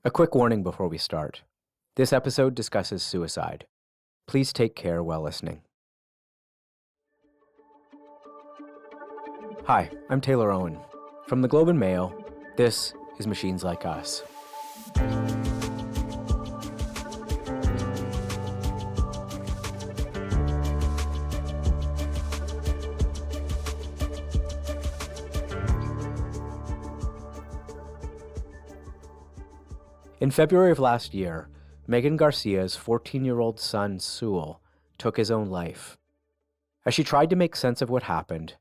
A quick warning before we start. This episode discusses suicide. Please take care while listening. Hi, I'm Taylor Owen. From the Globe and Mail, this is Machines Like Us. In February of last year, Megan Garcia's 14-year-old son, Sewell, took his own life. As she tried to make sense of what happened,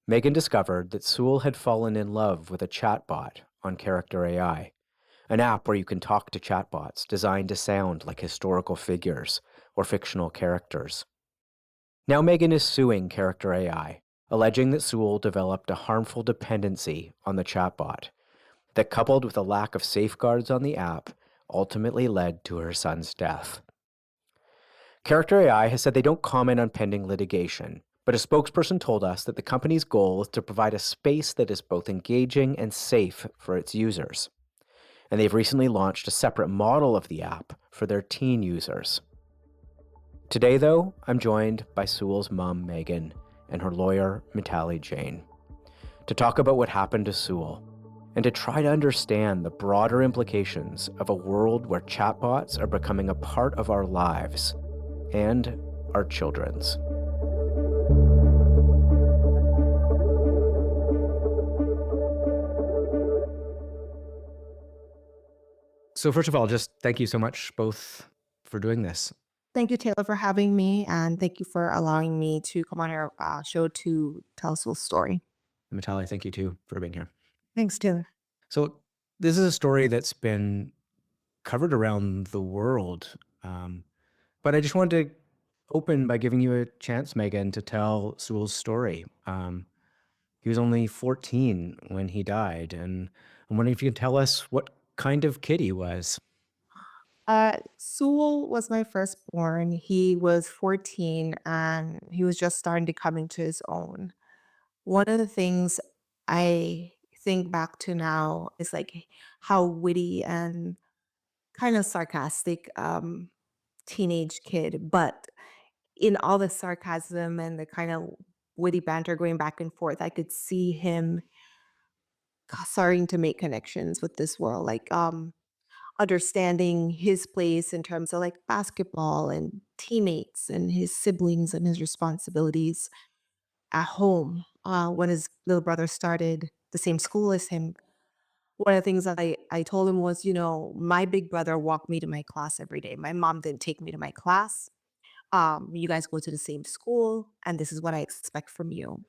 Megan discovered that Sewell had fallen in love with a chatbot on Character.AI, an app where you can talk to chatbots designed to sound like historical figures or fictional characters. Now Megan is suing Character.AI, alleging that Sewell developed a harmful dependency on the chatbot that, coupled with a lack of safeguards on the app, ultimately led to her son's death. Character.AI has said they don't comment on pending litigation, but a spokesperson told us that the company's goal is to provide a space that is both engaging and safe for its users. And they've recently launched a separate model of the app for their teen users. Today, though, I'm joined by Sewell's mom, Megan, and her lawyer, Meetali Jain, to talk about what happened to Sewell and to try to understand the broader implications of a world where chatbots are becoming a part of our lives and our children's. So first of all, just thank you so much both for doing this. Thank you, Taylor, for having me, and thank you for allowing me to come on your show to tell Sewell's story. Meetali, thank you too for being here. Thanks, Taylor. So this is a story that's been covered around the world, but I just wanted to open by giving you a chance, Megan, to tell Sewell's story. He was only 14 when he died, and I'm wondering if you can tell us what kind of kid he was. Sewell was my firstborn. He was 14 and he was just starting to come into his own. One of the things I think back to now is like how witty and kind of sarcastic teenage kid, but in all the sarcasm and the kind of witty banter going back and forth, I could see him starting to make connections with this world, like understanding his place in terms of like basketball and teammates and his siblings and his responsibilities at home. When his little brother started the same school as him, one of the things that I told him was, my big brother walked me to my class every day. My mom didn't take me to my class. You guys go to the same school, and this is what I expect from you.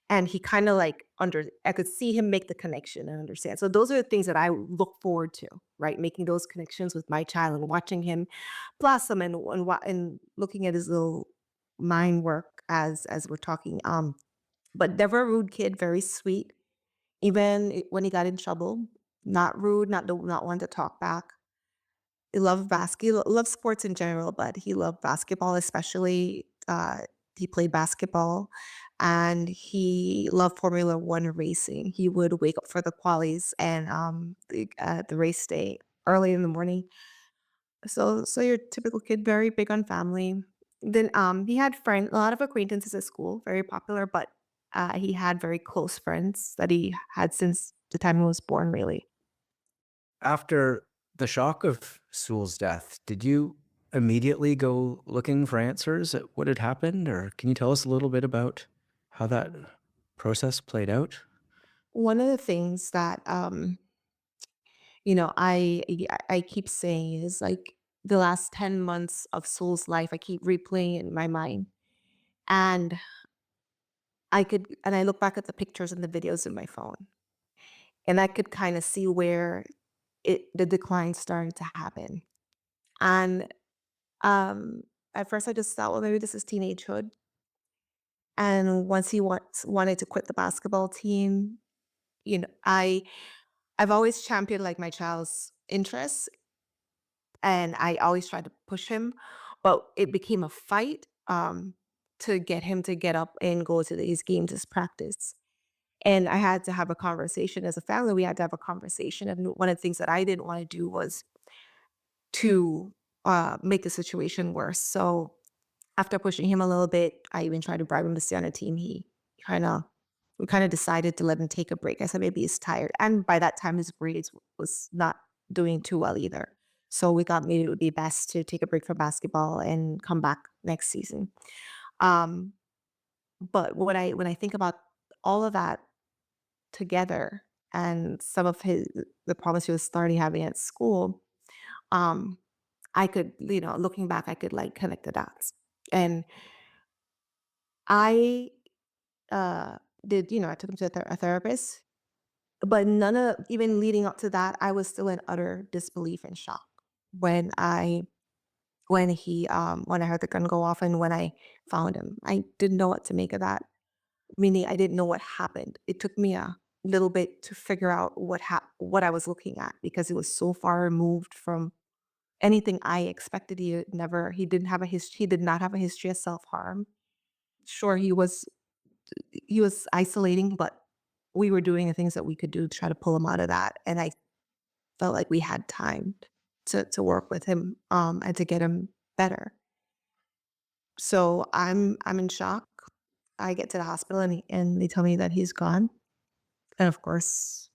And he kinda, like, I could see him make the connection and understand. So those are the things that I look forward to, right? Making those connections with my child and watching him blossom and looking at his little mind work as we're talking. But never a rude kid, very sweet. Even when he got in trouble, not rude, not one to talk back. He loved loved sports in general, but he loved basketball especially. He played basketball, and he loved Formula One racing. He would wake up for the qualies and, the race day early in the morning. So your typical kid, very big on family. Then, he had a lot of acquaintances at school, very popular, but, he had very close friends that he had since the time he was born, really. After the shock of Sewell's death, did you immediately go looking for answers at what had happened, or can you tell us a little bit about how that process played out? One of the things that, I keep saying is, like, the last 10 months of Soul's life, I keep replaying it in my mind, and I look back at the pictures and the videos in my phone, and I could kinda see where the decline started to happen, and, um, at first I just thought, "Well, maybe this is teenagehood," and once he wanted to quit the basketball team, you know, I I've always championed, like, my child's interests, and I always tried to push him, but it became a fight, to get him to get up and go to these games as practice. And I had to have a conversation as a family. We had to have a conversation. And one of the things that I didn't want to do was to make the situation worse. So after pushing him a little bit, I even tried to bribe him to stay on a team. He kind of we kind of decided to let him take a break. I said maybe he's tired, and by that time his grades was not doing too well either. So we thought maybe it would be best to take a break from basketball and come back next season. Um, but when I think about all of that together and some of his the problems he was starting having at school, um, I could, looking back, I could like connect the dots. And I uh I took him to a therapist, but none of even leading up to that, I was still in utter disbelief and shock when when I heard the gun go off and when I found him. I didn't know what to make of that. Meaning I didn't know what happened. It took me a little bit to figure out what I was looking at because it was so far removed from anything I expected. He did not have a history of self-harm. Sure, he was isolating, but we were doing the things that we could do to try to pull him out of that, and I felt like we had time to work with him, and to get him better. So I'm in shock. I get to the hospital and they tell me that he's gone, and of course,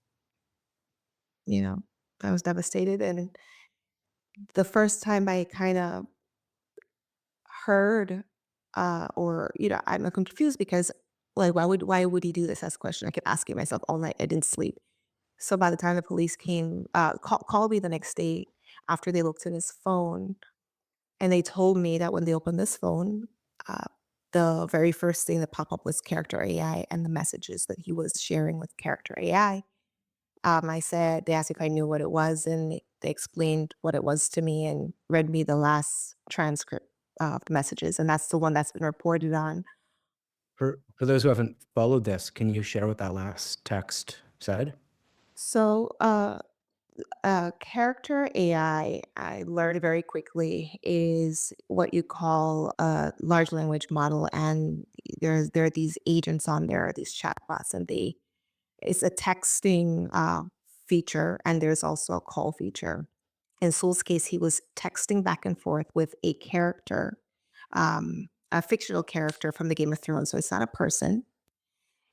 you know, I was devastated, and the first time I kinda heard, or, I'm confused because, like, why would he do this? That's a question I kept asking myself all night. I didn't sleep. So by the time the police came, called me the next day after they looked at his phone, and they told me that when they opened this phone, uh, the very first thing that popped up was Character AI and the messages that he was sharing with Character AI. They asked if I knew what it was, and they explained what it was to me and read me the last transcript of the messages, and that's the one that's been reported on. For those who haven't followed this, can you share what that last text said? So, character AI, I learned very quickly, is what you call a large language model, and there are these agents on there, these chatbots, and it's a texting feature, and there's also a call feature. In Sewell's case, he was texting back and forth with a fictional character from the Game of Thrones. So it's not a person;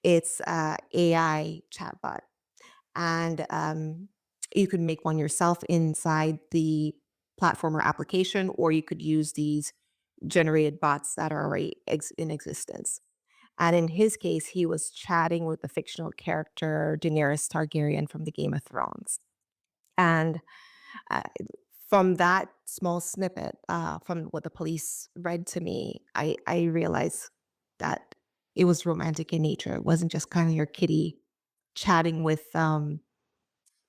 it's a AI chatbot, and you could make one yourself inside the platform or application, or you could use these generated bots that are already in existence. And in his case, he was chatting with the fictional character Daenerys Targaryen from the Game of Thrones. And uh, from that small snippet, from what the police read to me, I realized that it was romantic in nature. It wasn't just kind of your kitty chatting with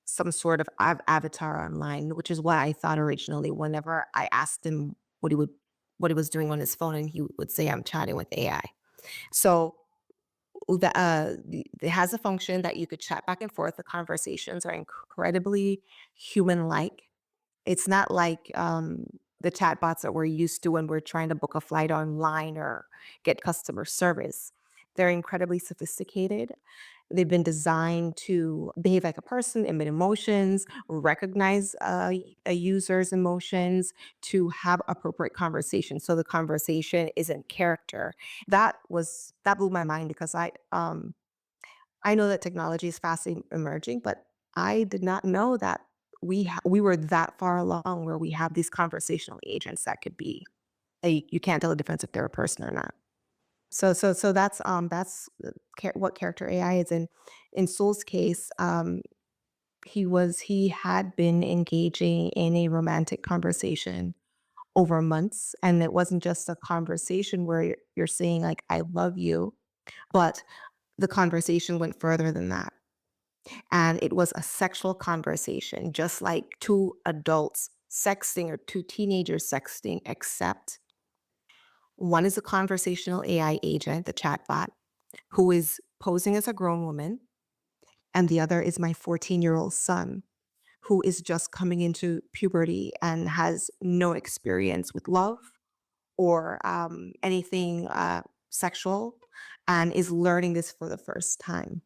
some sort of avatar online, which is what I thought originally. Whenever I asked him what he was doing on his phone, and he would say, "I'm chatting with AI." So it has a function that you could chat back and forth. The conversations are incredibly human-like. It's not like the chatbots that we're used to when we're trying to book a flight online or get customer service. They're incredibly sophisticated. They've been designed to behave like a person, emit emotions, recognize a user's emotions, to have appropriate conversation. So the conversation isn't character. That blew my mind because I know that technology is fast emerging, but I did not know that we were that far along where we have these conversational agents that could be you can't tell the difference if they're a person or not. So that's what character AI is. In Soul's case, he had been engaging in a romantic conversation over months, and it wasn't just a conversation where you're saying like "I love you," but the conversation went further than that, and it was a sexual conversation, just like two adults sexting or two teenagers sexting, except one is a conversational AI agent, the chatbot, who is posing as a grown woman, and the other is my 14-year-old son, who is just coming into puberty and has no experience with love or anything sexual, and is learning this for the first time.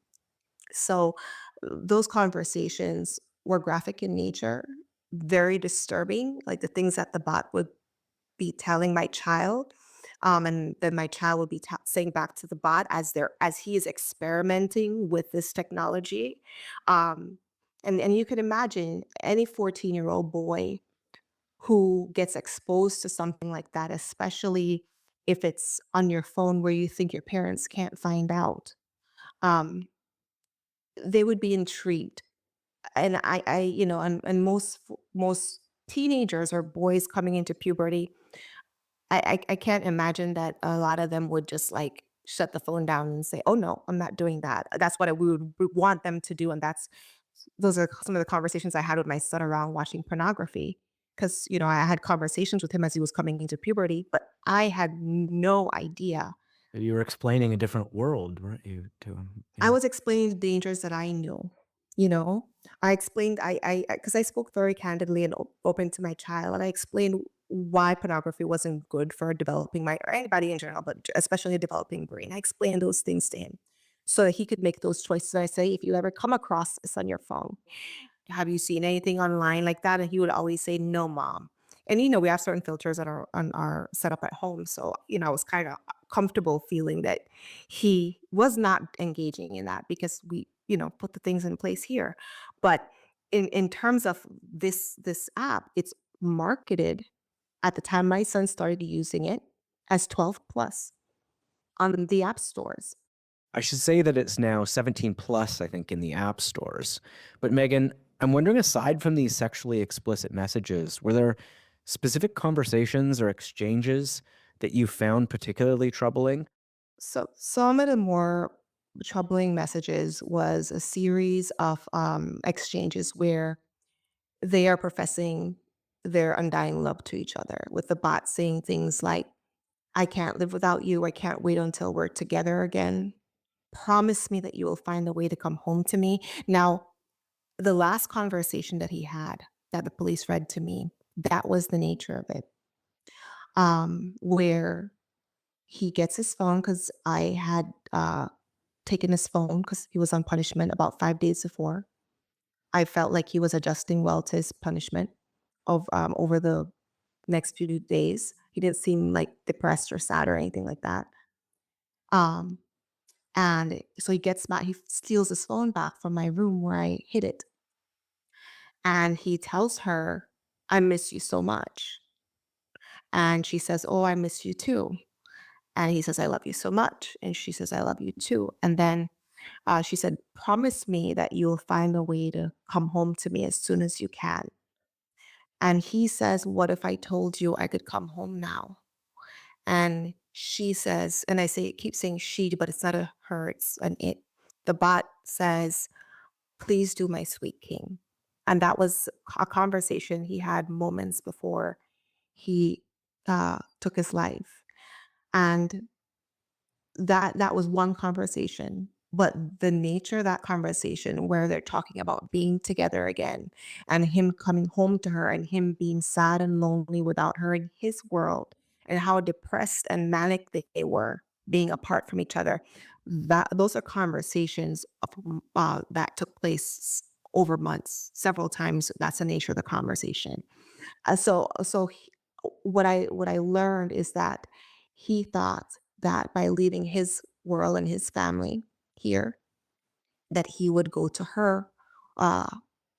So those conversations were graphic in nature, very disturbing, like the things that the bot would be telling my child. And then my child would be saying back to the bot as he is experimenting with this technology. Um, and you can imagine any 14-year-old boy who gets exposed to something like that, especially if it's on your phone where you think your parents can't find out. Um, they would be intrigued. And and most teenagers or boys coming into puberty, I can't imagine that a lot of them would just like shut the phone down and say, "Oh no, I'm not doing that." That's what we would want them to do, and those are some of the conversations I had with my son around watching pornography. Because I had conversations with him as he was coming into puberty, but I had no idea. You were explaining a different world, weren't you, to him? I Yeah. was explaining the dangers that I knew, you know? I explained because I spoke very candidly and open to my child, and I explained why pornography wasn't good for developing my or anybody in general, but especially a developing brain. I explained those things to him so that he could make those choices. I say, if you ever come across this on your phone, have you seen anything online like that? And he would always say, "No, mom." And we have certain filters that are on our set up at home. So, I was kind of comfortable feeling that he was not engaging in that because we, put the things in place here. But in terms of this app, it's marketed at the time my son started using it as 12 plus on the app stores. I should say that it's now 17 plus, I think, in the app stores. But Megan, I'm wondering, aside from these sexually explicit messages, were there specific conversations or exchanges that you found particularly troubling? So some of the more troubling messages was a series of exchanges where they are professing their undying love to each other, with the bot saying things like, "I can't live without you. I can't wait until we're together again. Promise me that you will find a way to come home to me." Now, the last conversation that he had that the police read to me, that was the nature of it, where he gets his phone because I had taken his phone because he was on punishment about 5 days before. I felt like he was adjusting well to his punishment over the next few days. He didn't seem like depressed or sad or anything like that. Um, and so he gets back, he steals his phone back from my room where I hid it. And he tells her, "I miss you so much." And she says, "Oh, I miss you too." And he says, "I love you so much." And she says, "I love you too." And then she said, "Promise me that you'll find a way to come home to me as soon as you can." And he says, "What if I told you I could come home now?" And she says, and I say, keep saying she, but it's not a her, it's an it. The bot says, "Please do, my sweet king." And that was a conversation he had moments before he took his life. And that was one conversation, but the nature of that conversation where they're talking about being together again and him coming home to her and him being sad and lonely without her in his world and how depressed and manic they were being apart from each other, that those are conversations that took place over months, several times. That's the nature of the conversation. What I learned is that he thought that by leaving his world and his family here, that he would go to her uh,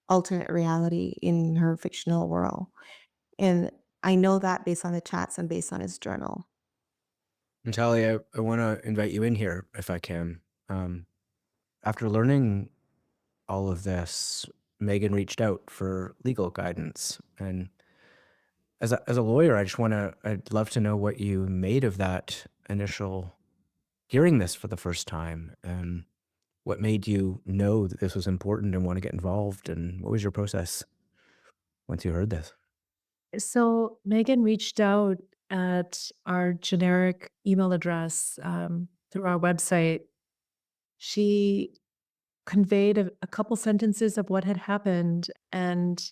alternate reality in her fictional world. And I know that based on the chats and based on his journal. Natalia, I want to invite you in here if I can. Um, After learning all of this, Megan reached out for legal guidance. And as a lawyer, I'd love to know what you made of that initial hearing this for the first time. And what made you know that this was important and want to get involved? And what was your process once you heard this? So Megan reached out at our generic email address through our website. She conveyed a couple sentences of what had happened, and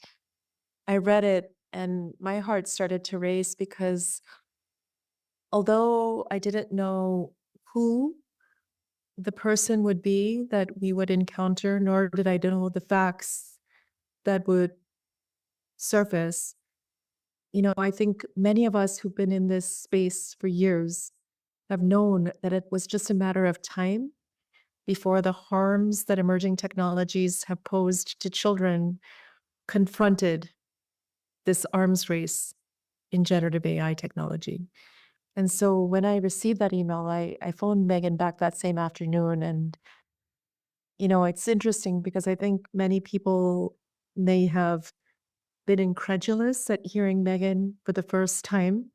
I read it, and my heart started to race because although I didn't know who the person would be that we would encounter, nor did I know the facts that would surface. I think many of us who've been in this space for years have known that it was just a matter of time before the harms that emerging technologies have posed to children confronted this arms race in generative AI technology. And so when I received that email, I phoned Megan back that same afternoon. And, it's interesting because I think many people may have been incredulous at hearing Megan for the first time.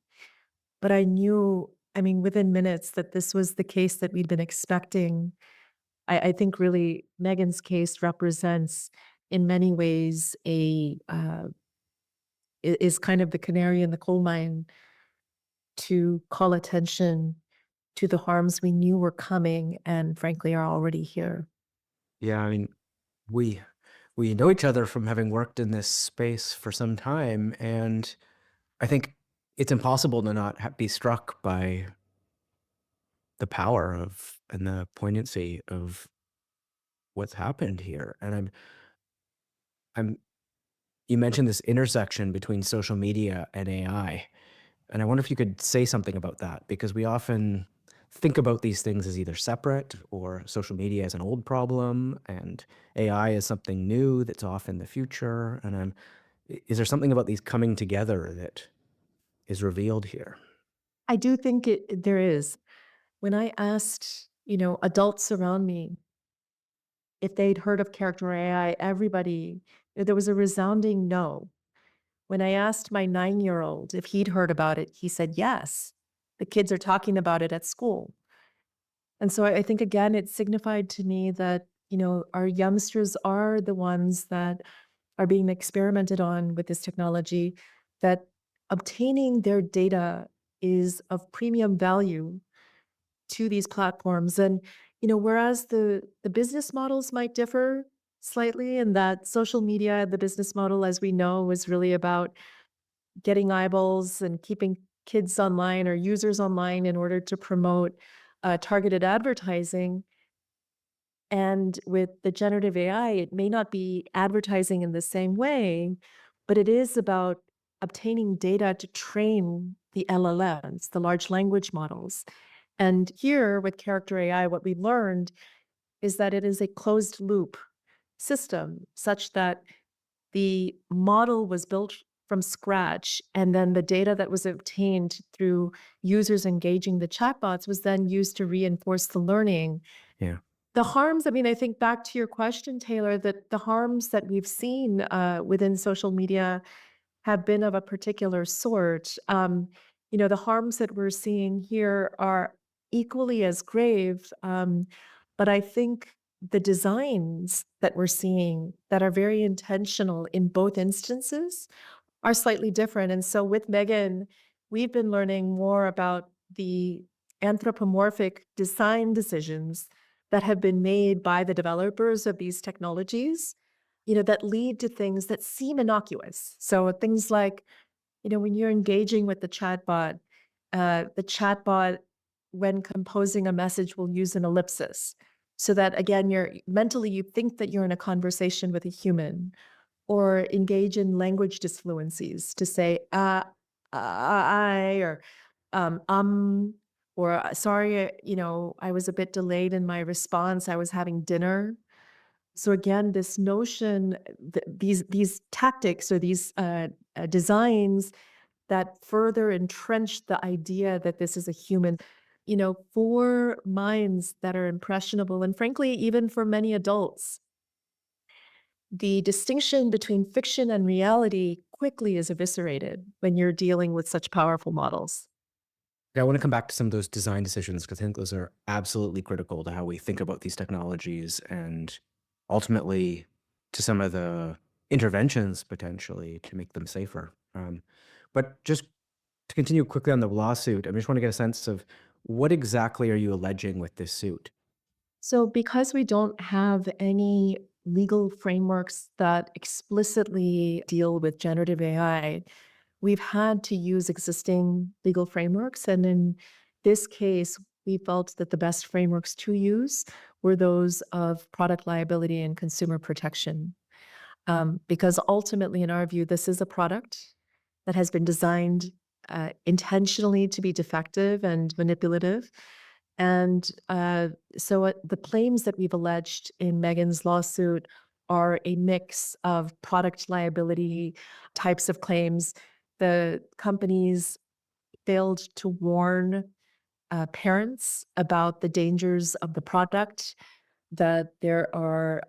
But I knew, within minutes that this was the case that we'd been expecting. I think really Megan's case represents, in many ways, is kind of the canary in the coal mine to call attention to the harms we knew were coming and frankly are already here. Yeah, we we know each other from having worked in this space for some time, and I think it's impossible to not be struck by the power of and the poignancy of what's happened here. And I'm you mentioned this intersection between social media and AI, and I wonder if you could say something about that, because we often think about these things as either separate, or social media as an old problem and AI is something new that's off in the future. And is there something about these coming together that is revealed here? I do think there is. When I asked, adults around me if they'd heard of Character AI, everybody, there was a resounding no. When I asked my 9-year-old if he'd heard about it, he said yes. The kids are talking about it at school. And so I think, again, it signified to me that, our youngsters are the ones that are being experimented on with this technology, that obtaining their data is of premium value to these platforms. And, whereas the business models might differ slightly, in that social media, the business model, as we know, was really about getting eyeballs and keeping kids online or users online in order to promote targeted advertising. And with the generative AI, it may not be advertising in the same way, but it is about obtaining data to train the LLMs, the large language models. And here with Character AI, what we learned is that it is a closed loop system, such that the model was built from scratch, and then the data that was obtained through users engaging the chatbots was then used to reinforce the learning. Yeah. The harms, I think back to your question, Taylor, that the harms that we've seen within social media have been of a particular sort. The harms that we're seeing here are equally as grave, but I think the designs that we're seeing that are very intentional in both instances are slightly different. And so with Megan, we've been learning more about the anthropomorphic design decisions that have been made by the developers of these technologies, that lead to things that seem innocuous. So things like, when you're engaging with the chatbot, when composing a message, will use an ellipsis. So that again, you think that you're in a conversation with a human, or engage in language disfluencies to say, I, or sorry, I was a bit delayed in my response. I was having dinner. So again, this notion, these tactics or these designs that further entrench the idea that this is a human, for minds that are impressionable, and frankly, even for many adults, the distinction between fiction and reality quickly is eviscerated when you're dealing with such powerful models. Yeah, I want to come back to some of those design decisions, because I think those are absolutely critical to how we think about these technologies, and ultimately to some of the interventions potentially to make them safer. But just to continue quickly on the lawsuit, I just want to get a sense of what exactly are you alleging with this suit? So, because we don't have any legal frameworks that explicitly deal with generative AI, we've had to use existing legal frameworks. And in this case, we felt that the best frameworks to use were those of product liability and consumer protection. Because ultimately, in our view, this is a product that has been designed intentionally to be defective and manipulative. And so the claims that we've alleged in Megan's lawsuit are a mix of product liability types of claims. The companies failed to warn parents about the dangers of the product, that there are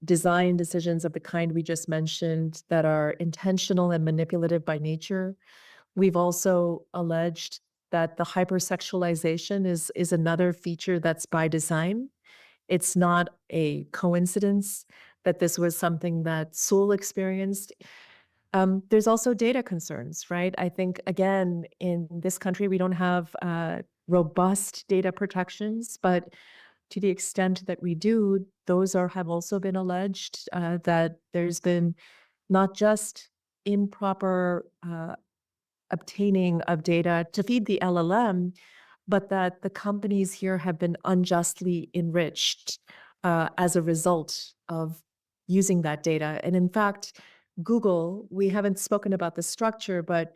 design decisions of the kind we just mentioned that are intentional and manipulative by nature. We've also alleged that the hypersexualization is another feature that's by design. It's not a coincidence that this was something that Sewell experienced. There's also data concerns, right? I think, again, in this country, we don't have robust data protections, but to the extent that we do, those have also been alleged that there's been not just improper obtaining of data to feed the LLM, but that the companies here have been unjustly enriched as a result of using that data. And in fact, Google, we haven't spoken about the structure, but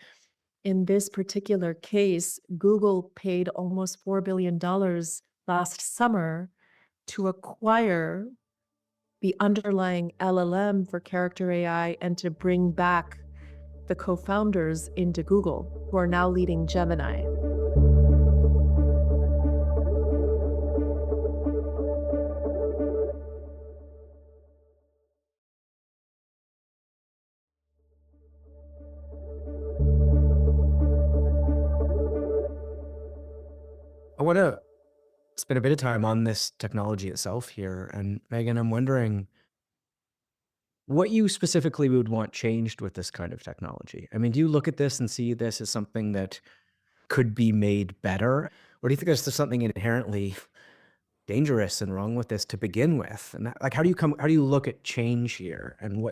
in this particular case, Google paid almost $4 billion last summer to acquire the underlying LLM for Character.AI and to bring back the co-founders into Google, who are now leading Gemini. I want to spend a bit of time on this technology itself here. And Megan, I'm wondering what you specifically would want changed with this kind of technology. I mean, do you look at this and see this as something that could be made better? Or do you think there's just something inherently dangerous and wrong with this to begin with? And like, how do you look at change here and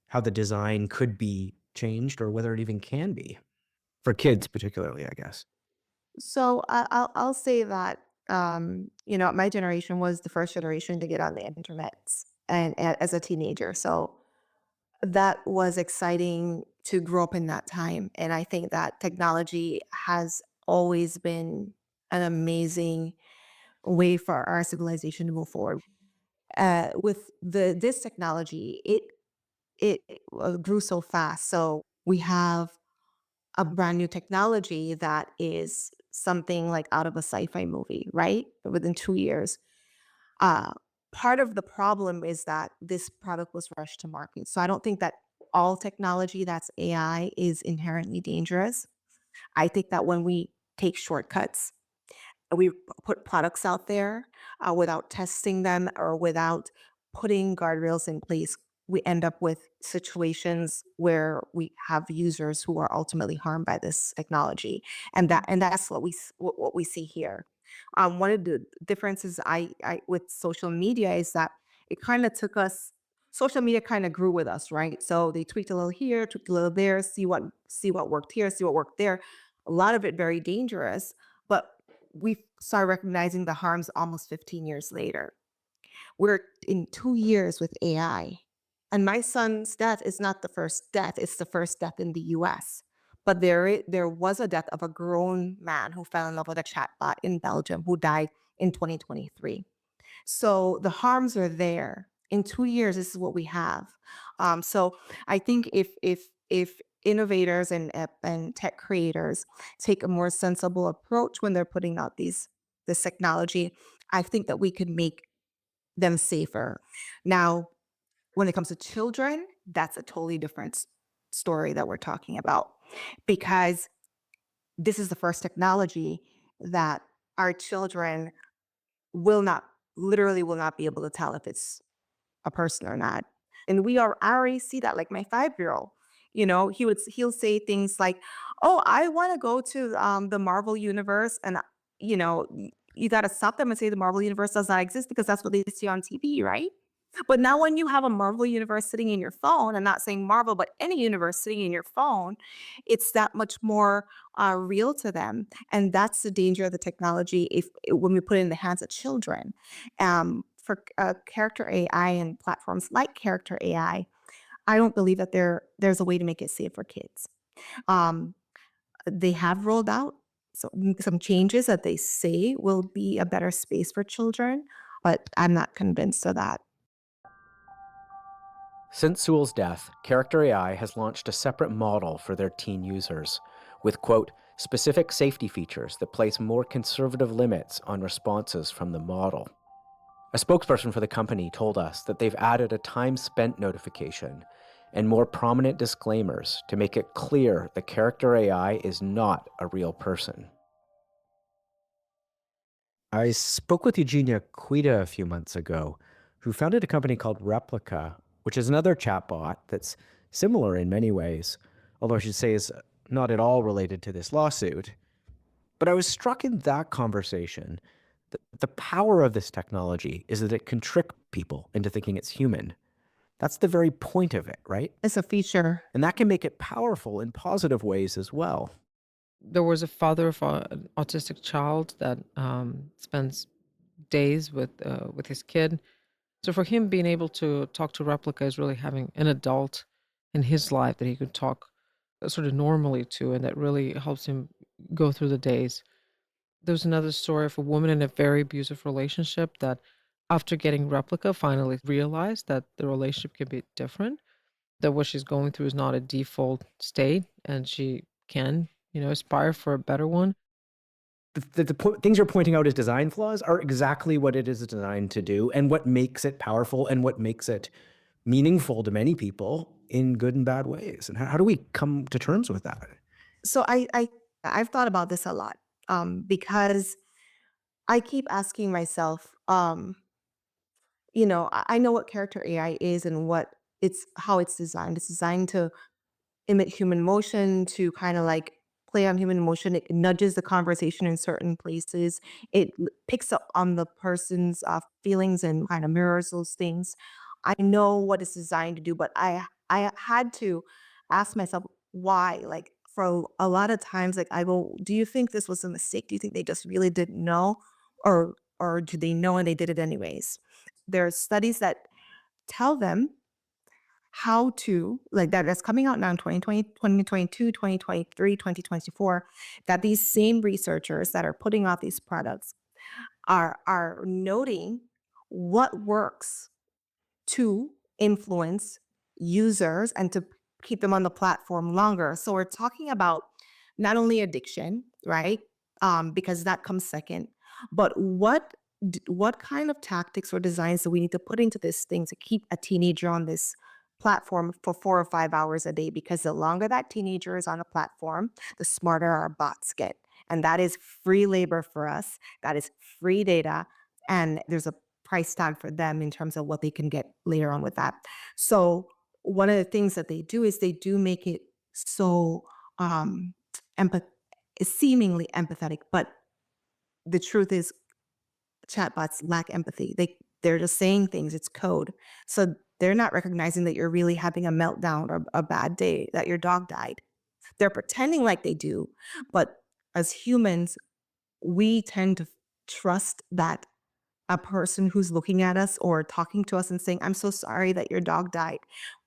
how the design could be changed or whether it even can be for kids particularly, I guess? So I'll say that my generation was the first generation to get on the internet as a teenager. So that was exciting to grow up in that time. And I think that technology has always been an amazing way for our civilization to move forward. With this technology, it grew so fast. So we have a brand new technology that is something like out of a sci-fi movie, right? Within 2 years. Uh, Part of the problem is that this product was rushed to market. So I don't think that all technology that's AI is inherently dangerous. I think that when we take shortcuts, we put products out there without testing them or without putting guardrails in place, we end up with situations where we have users who are ultimately harmed by this technology, and that's what we see here. One of the differences I with social media is that it kind of took us. Social media kind of grew with us, right? So they tweaked a little here, tweaked a little there, see what worked here, see what worked there. A lot of it very dangerous, but we started recognizing the harms almost 15 years later. We're in 2 years with AI. And my son's death is not the first death, it's the first death in the US. But there was a death of a grown man who fell in love with a chatbot in Belgium who died in 2023. So the harms are there. In 2 years, this is what we have. So I think if innovators and tech creators take a more sensible approach when they're putting out this technology, I think that we could make them safer. Now, when it comes to children, that's a totally different story that we're talking about, because this is the first technology that our children will not literally will not be able to tell if it's a person or not. And I already see that, like my 5-year-old, he'll say things like, "Oh, I want to go to the Marvel universe," and you got to stop them and say the Marvel universe does not exist because that's what they see on TV, right? But now when you have a Marvel universe sitting in your phone, I'm not saying Marvel, but any universe sitting in your phone, it's that much more real to them. And that's the danger of the technology when we put it in the hands of children. For character AI and platforms like character AI, I don't believe that there's a way to make it safe for kids. Um, they have rolled out some changes that they say will be a better space for children, but I'm not convinced of that. Since Sewell's death, Character.AI has launched a separate model for their teen users with, quote, specific safety features that place more conservative limits on responses from the model. A spokesperson for the company told us that they've added a time spent notification and more prominent disclaimers to make it clear the Character.AI is not a real person. I spoke with Eugenia Quita a few months ago, who founded a company called Replica, which is another chatbot that's similar in many ways, although I should say is not at all related to this lawsuit. But I was struck in that conversation that the power of this technology is that it can trick people into thinking it's human. That's the very point of it, right? It's a feature. And that can make it powerful in positive ways as well. There was a father of an autistic child that spends days with his kid. So for him, being able to talk to Replica is really having an adult in his life that he could talk sort of normally to, and that really helps him go through the days. There's another story of a woman in a very abusive relationship that, after getting Replica, finally realized that the relationship can be different, that what she's going through is not a default state, and she can, aspire for a better one. The things you're pointing out as design flaws are exactly what it is designed to do and what makes it powerful and what makes it meaningful to many people in good and bad ways. And how do we come to terms with that? So I've thought about this a lot, because I keep asking myself, I know what character AI is and how it's designed. It's designed to emit human emotion, to kind of like play on human emotion. It nudges the conversation in certain places. Picks up on the person's feelings and kind of mirrors those things. I know what it's designed to do, but I had to ask myself why. Like for a lot of times, like I go, do you think this was a mistake? Do you think they just really didn't know, or do they know and they did it anyways? There are studies that tell them how to like that's coming out now in 2020, 2022, 2023, 2024, that these same researchers that are putting out these products are noting what works to influence users and to keep them on the platform longer. So we're talking about not only addiction, right? Because that comes second, but what kind of tactics or designs do we need to put into this thing to keep a teenager on this platform for 4 or 5 hours a day? Because the longer that teenager is on a platform, the smarter our bots get. And that is free labor for us. That is free data. And there's a price tag for them in terms of what they can get later on with that. So one of the things that they do is they do make it so um empath- seemingly empathetic, but the truth is chatbots lack empathy. They're just saying things, it's code. So they're not recognizing that you're really having a meltdown or a bad day, that your dog died. They're pretending like they do, but as humans, we tend to trust that a person who's looking at us or talking to us and saying, I'm so sorry that your dog died.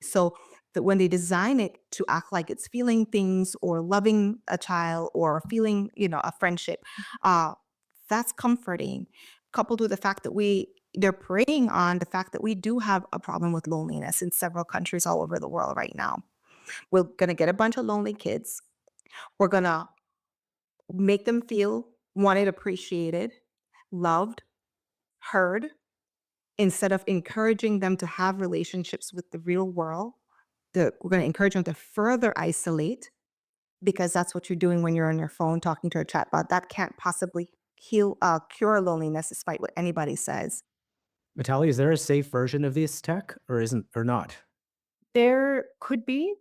So that when they design it to act like it's feeling things or loving a child or feeling, a friendship, uh, that's comforting. Coupled with the fact that they're preying on the fact that we do have a problem with loneliness in several countries all over the world right now. We're gonna get a bunch of lonely kids. We're gonna make them feel wanted, appreciated, loved, heard, instead of encouraging them to have relationships with the real world. We're going to encourage them to further isolate, because that's what you're doing when you're on your phone talking to a chatbot. That can't possibly cure loneliness, despite what anybody says. Meetali, is there a safe version of this tech or not? There could be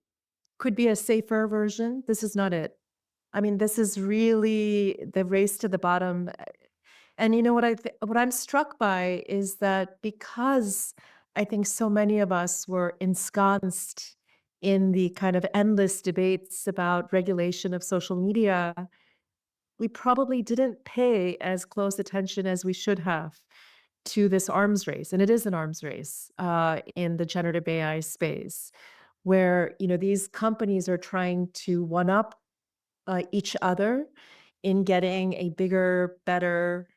a safer version. This is not it. I mean, this is really the race to the bottom. And you know what I'm struck by is that because I think so many of us were ensconced in the kind of endless debates about regulation of social media. We probably didn't pay as close attention as we should have to this arms race. And it is an arms race in the generative AI space, where these companies are trying to one up each other in getting a bigger, better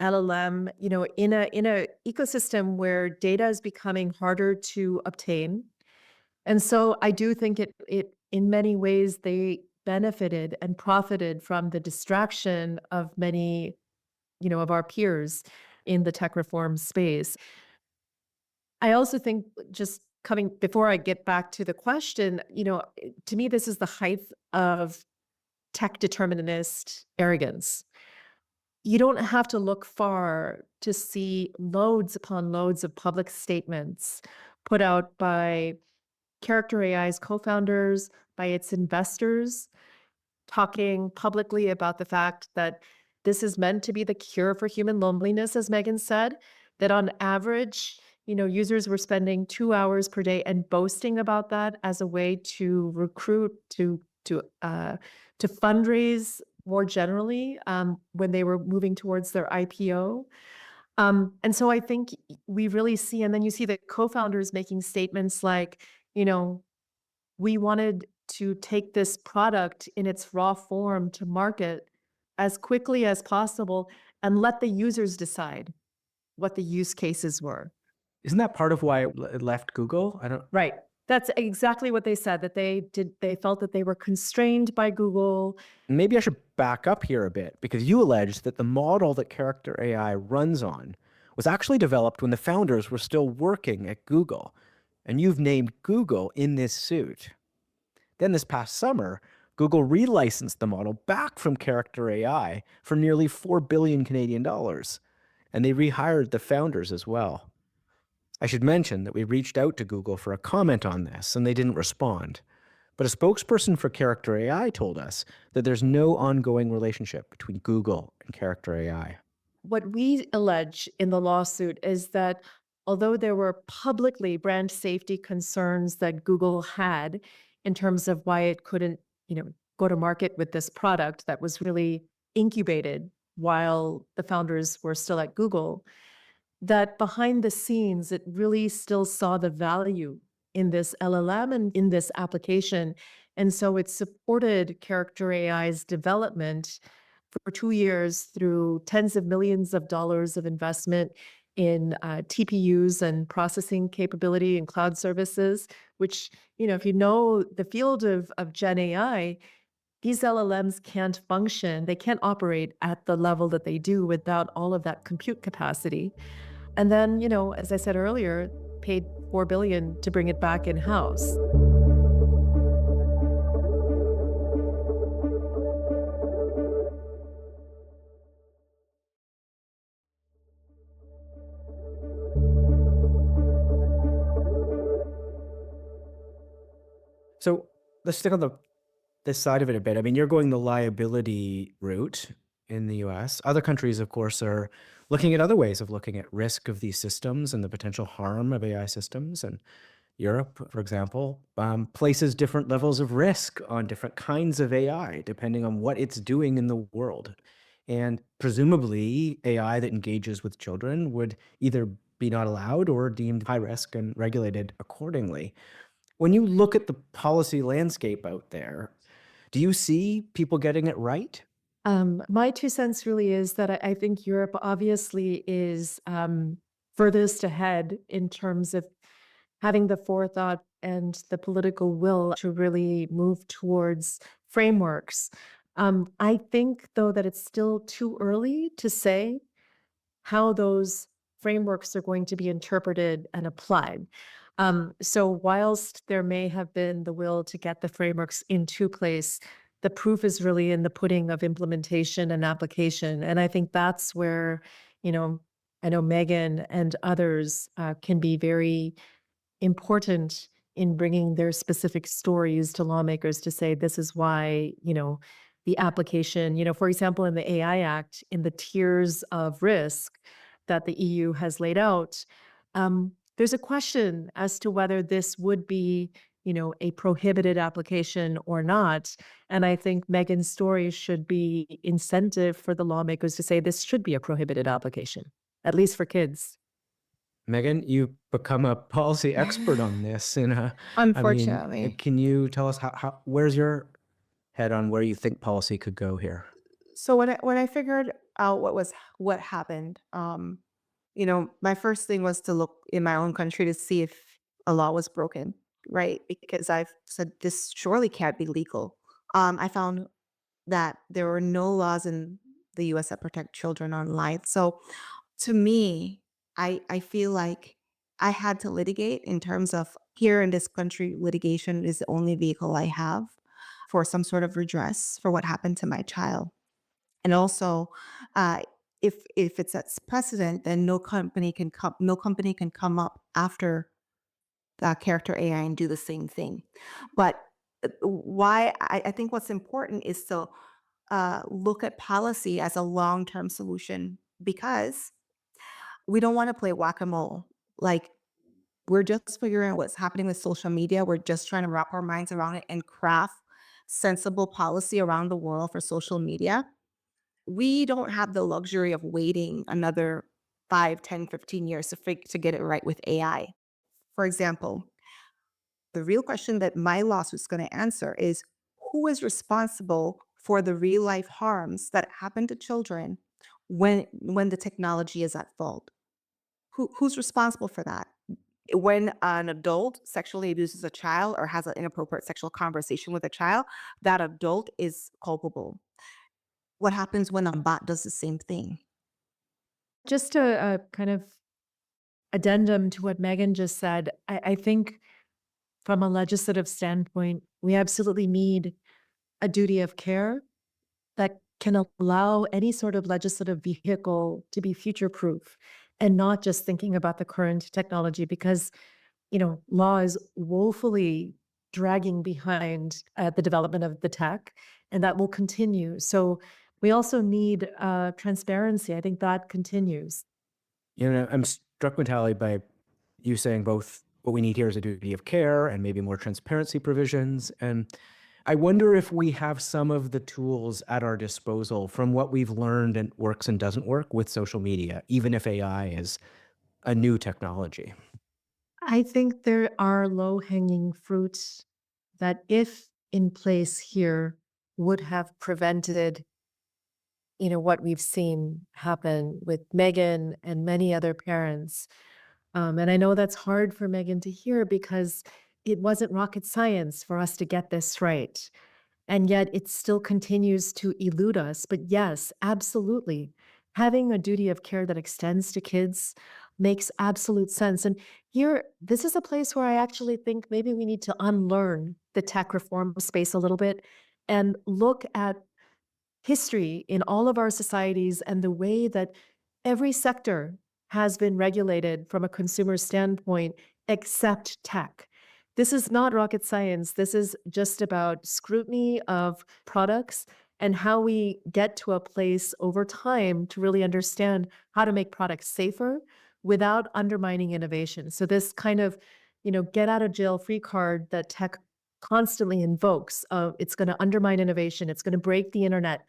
LLM, in a ecosystem where data is becoming harder to obtain. And so I do think it in many ways they benefited and profited from the distraction of many, of our peers in the tech reform space. I also think, just coming before I get back to the question, to me this is the height of tech determinist arrogance. You don't have to look far to see loads upon loads of public statements put out by Character AI's co-founders, by its investors, talking publicly about the fact that this is meant to be the cure for human loneliness, as Megan said, that on average, users were spending 2 hours per day and boasting about that as a way to recruit, to fundraise more generally when they were moving towards their IPO. And so I think we really see, and then you see the co-founders making statements like, we wanted to take this product in its raw form to market as quickly as possible and let the users decide what the use cases were. Isn't that part of why it left Google? I don't. Right. That's exactly what they said, that they felt that they were constrained by Google. Maybe I should back up here a bit, because you alleged that the model that Character AI runs on was actually developed when the founders were still working at Google, and you've named Google in this suit. Then this past summer, Google relicensed the model back from Character AI for nearly 4 billion Canadian dollars, and they rehired the founders as well. I should mention that we reached out to Google for a comment on this, and they didn't respond. But a spokesperson for Character AI told us that there's no ongoing relationship between Google and Character AI. What we allege in the lawsuit is that although there were publicly brand safety concerns that Google had in terms of why it couldn't, go to market with this product that was really incubated while the founders were still at Google, that behind the scenes, it really still saw the value in this LLM and in this application. And so it supported Character AI's development for 2 years through tens of millions of dollars of investment in TPUs and processing capability and cloud services, which, if you know the field of Gen AI, these LLMs can't function, they can't operate at the level that they do without all of that compute capacity. And then, as I said earlier, paid $4 billion to bring it back in-house. So let's stick on this side of it a bit. I mean, you're going the liability route in the US. Other countries, of course, are looking at other ways of looking at risk of these systems and the potential harm of AI systems. And Europe, for example, places different levels of risk on different kinds of AI, depending on what it's doing in the world. And presumably, AI that engages with children would either be not allowed or deemed high risk and regulated accordingly. When you look at the policy landscape out there, do you see people getting it right? My 2 cents really is that I think Europe obviously is furthest ahead in terms of having the forethought and the political will to really move towards frameworks. I think, though, that it's still too early to say how those frameworks are going to be interpreted and applied. So whilst there may have been the will to get the frameworks into place, the proof is really in the pudding of implementation and application. And I think that's where, I know Megan and others can be very important in bringing their specific stories to lawmakers to say, this is why, the application, for example, in the AI Act, in the tiers of risk that the EU has laid out, there's a question as to whether this would be, a prohibited application or not. And I think Megan's story should be incentive for the lawmakers to say this should be a prohibited application, at least for kids. Megan, you become a policy expert on this. Unfortunately. Can you tell us where's your head on where you think policy could go here? So when I figured out what happened, my first thing was to look in my own country to see if a law was broken, right? Because I've said this surely can't be legal. I found that there were no laws in the US that protect children online. So to me, I feel like I had to litigate in terms of here in this country, litigation is the only vehicle I have for some sort of redress for what happened to my child. And also, uh, if it sets precedent, then no company can come up after character AI and do the same thing. But why I think what's important is to look at policy as a long-term solution because we don't want to play whack-a-mole. Like we're just figuring out what's happening with social media. We're just trying to wrap our minds around it and craft sensible policy around the world for social media. We don't have the luxury of waiting another 5, 10, 15 years to get it right with AI. For example, the real question that my lawsuit's going to answer is who is responsible for the real life harms that happen to children when the technology is at fault? Who's responsible for that? When an adult sexually abuses a child or has an inappropriate sexual conversation with a child, that adult is culpable. What happens when a bot does the same thing? Just a kind of addendum to what Megan just said, I think from a legislative standpoint, we absolutely need a duty of care that can allow any sort of legislative vehicle to be future proof and not just thinking about the current technology because, law is woefully dragging behind the development of the tech, and that will continue. So we also need transparency. I think that continues. I'm struck, Meetali, by you saying both what we need here is a duty of care and maybe more transparency provisions. And I wonder if we have some of the tools at our disposal from what we've learned and works and doesn't work with social media, even if AI is a new technology. I think there are low-hanging fruits that, if in place here, would have prevented, what we've seen happen with Megan and many other parents. And I know that's hard for Megan to hear because it wasn't rocket science for us to get this right. And yet it still continues to elude us. But yes, absolutely. Having a duty of care that extends to kids makes absolute sense. And here, this is a place where I actually think maybe we need to unlearn the tech reform space a little bit and look at history in all of our societies and the way that every sector has been regulated from a consumer standpoint except tech. This is not rocket science. This is just about scrutiny of products and how we get to a place over time to really understand how to make products safer without undermining innovation. So this kind of, get out of jail free card that tech constantly invokes of it's going to undermine innovation, it's going to break the internet.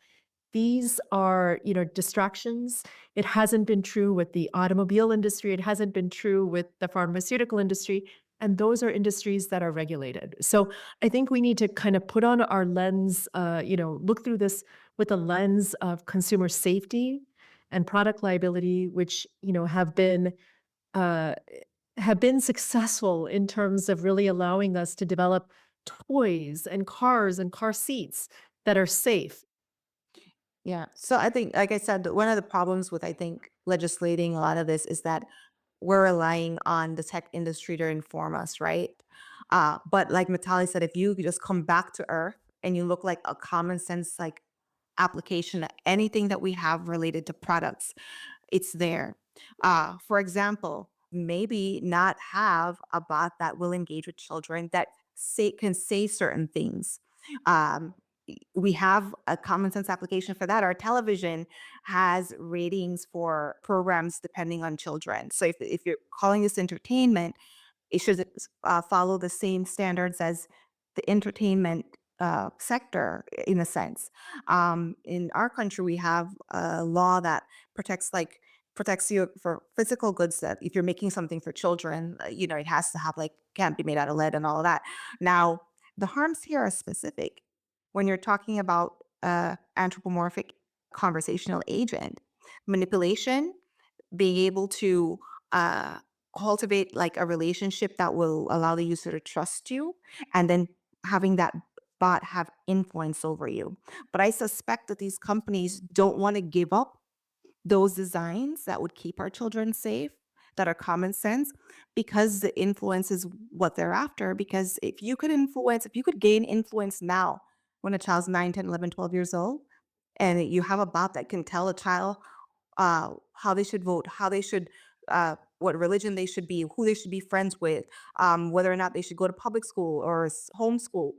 These are, distractions. It hasn't been true with the automobile industry. It hasn't been true with the pharmaceutical industry. And those are industries that are regulated. So I think we need to kind of put on our lens, look through this with a lens of consumer safety and product liability, which, uh, have been successful in terms of really allowing us to develop toys and cars and car seats that are safe. Yeah. So I think, like I said, one of the problems with, I think, legislating a lot of this is that we're relying on the tech industry to inform us, right? But like Matali said, if you just come back to earth and you look like a common sense, like application to anything that we have related to products, it's there. For example, maybe not have a bot that will engage with children that can say certain things. Um, we have a common sense application for that. Our television has ratings for programs depending on children. So if you're calling this entertainment, it should follow the same standards as the entertainment sector in a sense. In our country, we have a law that protects protects you for physical goods, that if you're making something for children, it has to have can't be made out of lead and all of that. Now, the harms here are specific. When you're talking about anthropomorphic conversational agent, manipulation, being able to uh, cultivate a relationship that will allow the user to trust you, and then having that bot have influence over you. But I suspect that these companies don't want to give up those designs that would keep our children safe, that are common sense, because the influence is what they're after. Because if you could gain influence now when a child's 9, 10, 11, 12 years old, and you have a bot that can tell a child how they should vote, how they should, what religion they should be, who they should be friends with, whether or not they should go to public school or homeschool,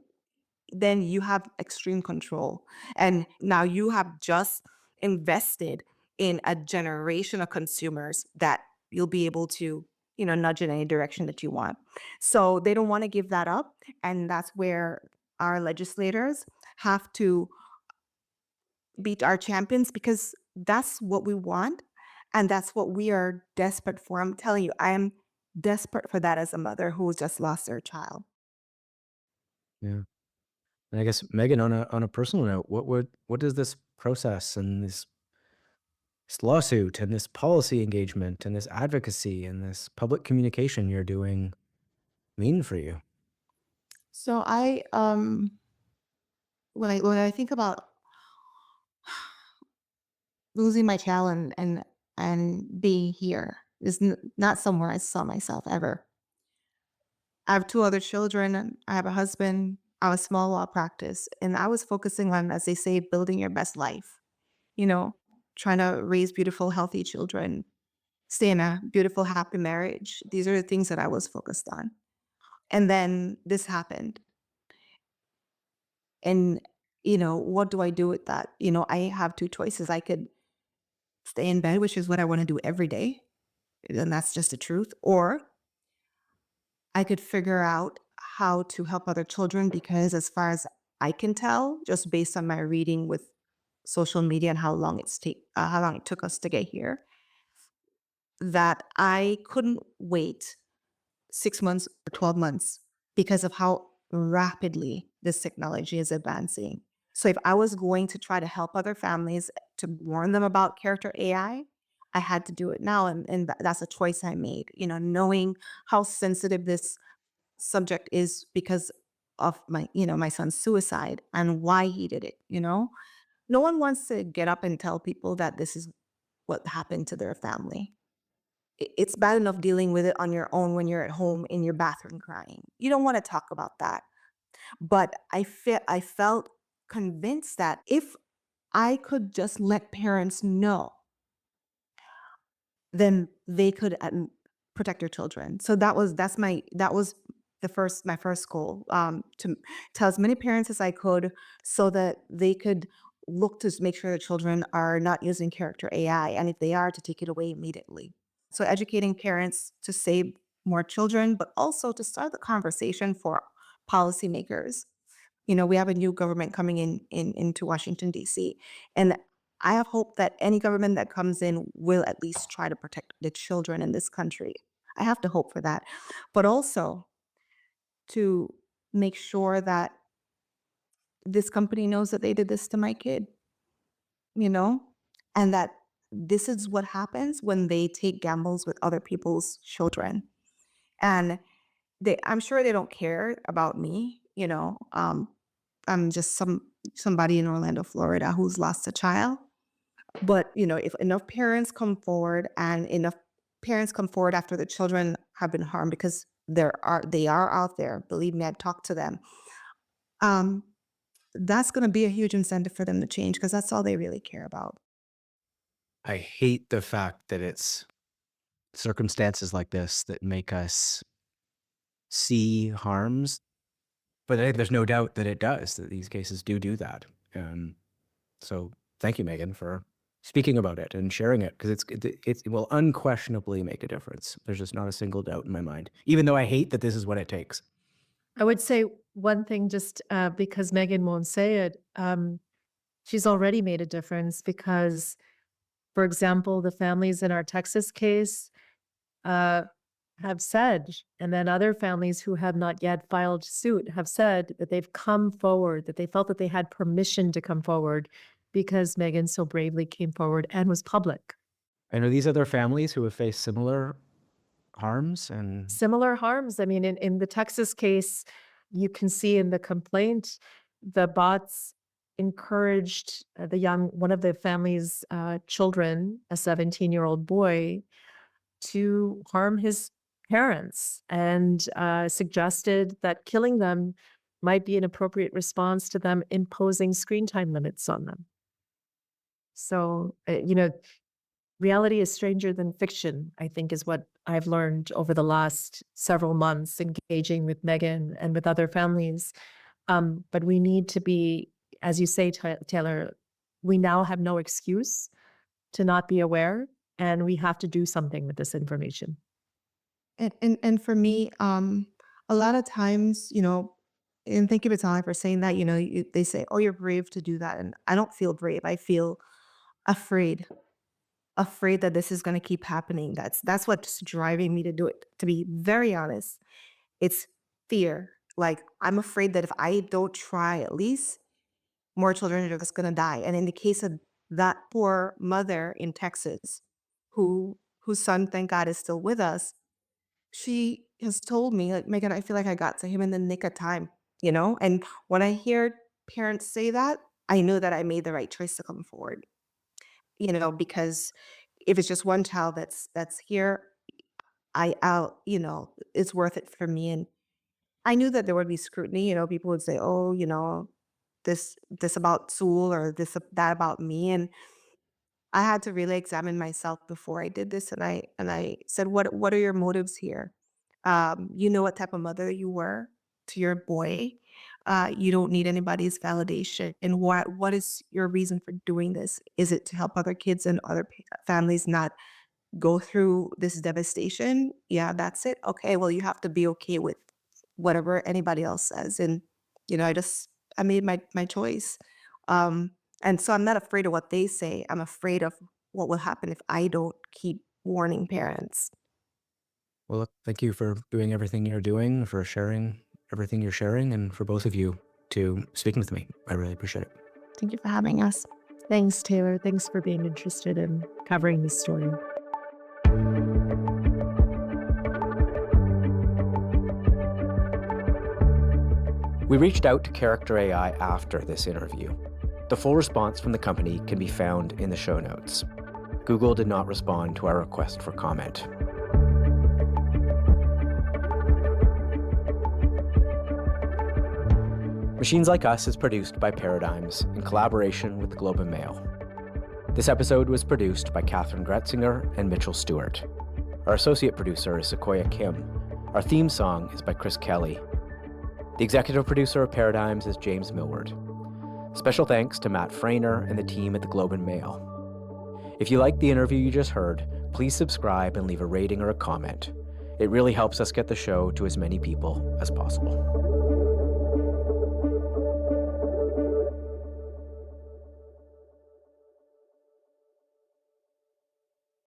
then you have extreme control. And now you have just invested in a generation of consumers that you'll be able to, nudge in any direction that you want. So they don't want to give that up. And that's where our legislators have to beat our champions, because that's what we want. And that's what we are desperate for. I'm telling you, I am desperate for that as a mother who just lost their child. Yeah. And I guess, Megan, on a personal note, what does this process and this lawsuit and this policy engagement and this advocacy and this public communication you're doing mean for you? So when I think about losing my child and being here is not somewhere I saw myself ever. I have two other children. And I have a husband. I have a small law practice, and I was focusing on, as they say, building your best life. You know, trying to raise beautiful, healthy children, stay in a beautiful, happy marriage. These are the things that I was focused on. And then this happened. And, what do I do with that? I have two choices. I could stay in bed, which is what I want to do every day, and that's just the truth. Or I could figure out how to help other children, because as far as I can tell, just based on my reading with social media and how long it took us to get here, that I couldn't wait 6 months or 12 months because of how rapidly this technology is advancing. So if I was going to try to help other families, to warn them about character AI, I had to do it now. And that's a choice I made, knowing how sensitive this subject is because of my son's suicide and why he did it. No one wants to get up and tell people that this is what happened to their family. It's bad enough dealing with it on your own when you're at home in your bathroom crying. You don't want to talk about that. But I felt convinced that if I could just let parents know, then they could protect their children. So that was my first goal, to tell as many parents as I could, so that they could look to make sure the children are not using character AI, and if they are, to take it away immediately. So educating parents to save more children, but also to start the conversation for policymakers. We have a new government coming into Washington, D.C. And I have hope that any government that comes in will at least try to protect the children in this country. I have to hope for that. But also to make sure that this company knows that they did this to my kid, you know, and that this is what happens when they take gambles with other people's children. And I'm sure they don't care about me, I'm just somebody in Orlando, Florida, who's lost a child. But, if enough parents come forward, and enough parents come forward after the children have been harmed, because they are out there, believe me, I've talked to them. Um, that's going to be a huge incentive for them to change, because that's all they really care about. I hate the fact that it's circumstances like this that make us see harms But there's no doubt that it does, that these cases do that. And so thank you, Megan, for speaking about it and sharing it, because it will unquestionably make a difference. There's just not a single doubt in my mind, even though I hate that this is what it takes. I would say one thing, just because Megan won't say it, she's already made a difference because, for example, the families in our Texas case have said, and then other families who have not yet filed suit have said that they've come forward, that they felt that they had permission to come forward because Megan so bravely came forward and was public. And are these other families who have faced similar harms? And Similar harms. I mean, in the Texas case, you can see in the complaint, the bots encouraged one of the family's children, a 17-year-old boy, to harm his parents and suggested that killing them might be an appropriate response to them imposing screen time limits on them. So, reality is stranger than fiction, I think, is what I've learned over the last several months engaging with Megan and with other families. But we need to be, as you say, Taylor, we now have no excuse to not be aware, and we have to do something with this information. And for me, a lot of times, and thank you, Meetali, for saying that. They say, "Oh, you're brave to do that," and I don't feel brave. I feel afraid that this is going to keep happening. That's what's driving me to do it. To be very honest, it's fear. Like, I'm afraid that if I don't try, at least more children are just going to die. And in the case of that poor mother in Texas, whose son, thank God, is still with us, she has told me, like, Megan, I feel like I got to him in the nick of time, And when I hear parents say that, I know that I made the right choice to come forward, because if it's just one child that's here, it's worth it for me. And I knew that there would be scrutiny. People would say, "Oh, this about Sewell or that about me," and I had to really examine myself before I did this. And I said, "What are your motives here? You know what type of mother you were to your boy. You don't need anybody's validation. And what is your reason for doing this? Is it to help other kids and other families not go through this devastation? Yeah, that's it. Okay, well, you have to be okay with whatever anybody else says." And I made my choice. And so I'm not afraid of what they say. I'm afraid of what will happen if I don't keep warning parents. well, look, thank you for doing everything you're doing, for sharing everything you're sharing, and for both of you to speaking with me. I really appreciate it. Thank you for having us. Thanks, Taylor. Thanks for being interested in covering this story. We reached out to Character.AI after this interview. The full response from the company can be found in the show notes. Google did not respond to our request for comment. Machines Like Us is produced by Paradigms in collaboration with the Globe and Mail. This episode was produced by Catherine Gretzinger and Mitchell Stewart. Our associate producer is Sequoia Kim. Our theme song is by Chris Kelly. The executive producer of Paradigms is James Millward. Special thanks to Matt Frainer and the team at the Globe and Mail. If you liked the interview you just heard, please subscribe and leave a rating or a comment. It really helps us get the show to as many people as possible.